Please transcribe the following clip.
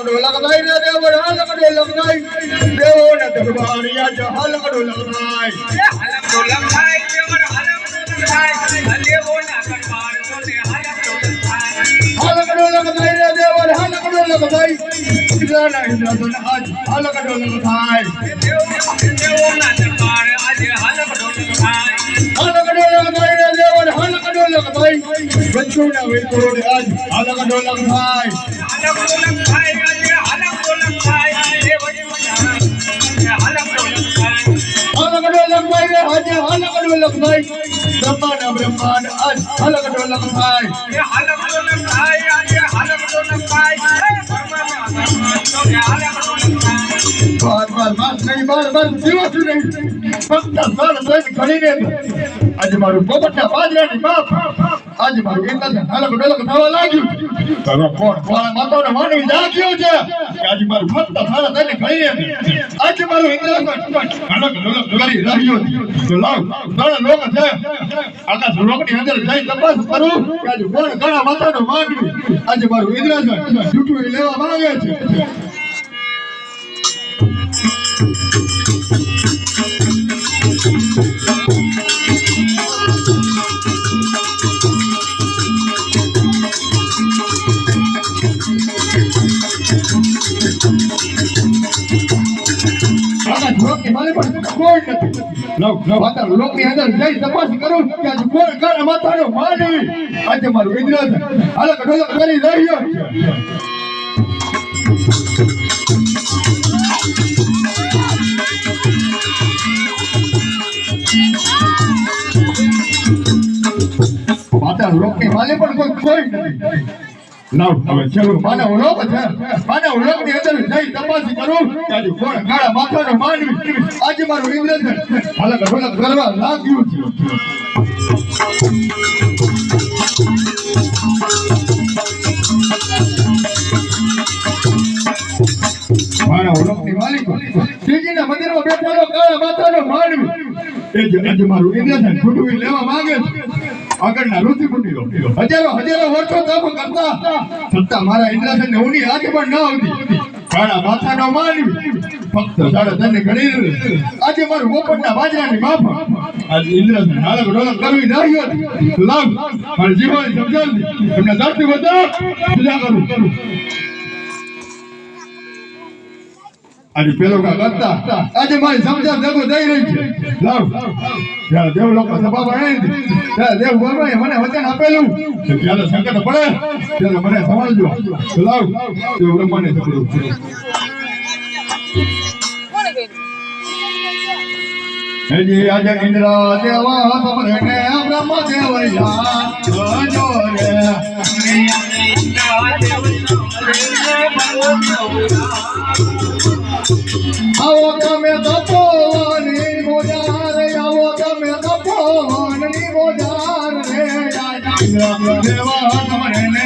લગનાઈ ને દેવ હાલકડો લગનાઈ દેવો ને દરબારિયા જ હાલકડો લગનાઈ હાલકડો લગનાઈ દેવર હાલકડો લગનાઈ દેવો ના દરબાર જોને હાલકડો લગનાઈ હાલકડો લગનાઈ ને દેવ હાલકડો લગનાઈ ઇન્દ્રના ઇન્દ્રધન આજ હાલકડો લગનાઈ દેવો ના દરબાર આજે હાલકડો લગનાઈ હાલકડો લગનાઈ ને દેવ હાલકડો લગનાઈ વંચુના વેતોડ આજ હાલકડો લગનાઈ હાલકડો લગનાઈ આજે હાલકડો લગનાઈ દેવની મજા હાલકડો લગનાઈ હાલકડો લગનાઈ ને આજે હાલકડો લગનાઈ બ્રહ્માંડ આજ હાલકડો લગનાઈ હાલકડો લગનાઈ આજે હાલકડો લગનાઈ બાર દિવસ નહીં ફક્ત ઘડીને આજે મારું પોપટના બાજરાની બાપ આજે મારું એકલા હાલકડો લગ થવા લાગ્યું તારો કોણ માતાને માની જાગ્યો છે કે આજે મારું ફક્ત સારા થઈને ઘડીને આજે મારું એકલા હાલકડો લગ કરી રહ્યો તો લાવ ઘણા લોકો છે આકાશ લોકની અંદર જઈ તપાસ કરું કે આજે કોણ ઘણા માતાનો માન્યું આજે મારું ઇન્દ્રાસન છૂટું લેવા માંગે છે લોકની અંદર જઈ તપાસ કરું કે આજે કોણ ઘણા માતાનો માનવી આજે મારું ઇન્દ્રાસન હાલકડો લગ કરી રહ્યો છે માતા લોકની માલે પણ કોઈ નથી લાવ હવે ચલો માનવ લોક છે માનવ લોકની અંદર જઈ તપાસ કરું કે આજે કોણ કાળા માથાનો માનવી આજે મારું ઇન્દ્રધન હાલકડો લગ કરવા લાગ્યું છે માનવ લોકની માલિકો શ્રીજીના મંદિરમાં બેઠેલો કાળા માથાનો માનવી એ આજે મારું ઇન્દ્રધન છૂટવી લેવા માંગે છે આગળના ઋષિ મુનિઓ હજારો વર્ષો તપ કરતા છતાં મારા ઇન્દ્રાસનને ઊની આગે પણ ન આવતી કાળા માથાનો માનવી ફક્ત સાડા તને ઘડી આજે મારું પોપટના બાજરાની માફક આજે ઇન્દ્રાસન હાલકડો લગ કરવી રહ્યો લાવ મારી જીવન સમજાવતી એમને ધરતી બતાવ પૂજા કરું આજે પેલો કા કરતા આજે મારી સમજાવ દેવો દઈ રહી છે લાવ જ્યારે દેવ લોકો સભા ભણે ત્યારે દેવ બોલવાય મને વચન આપેલું કે જ્યારે સંકટ પડે ત્યારે મને સંભાળજો લાવ દેવ બ્રહ્માને સંભાળો હેજી આજે ઇન્દ્ર દેવા સમરે ને બ્રહ્મ દેવ યાદ જો રે આવો તમે તપોવની મોજાર આવો તમે તપોવની મોજાર રે ઇન્દ્ર દેવા સમરે ને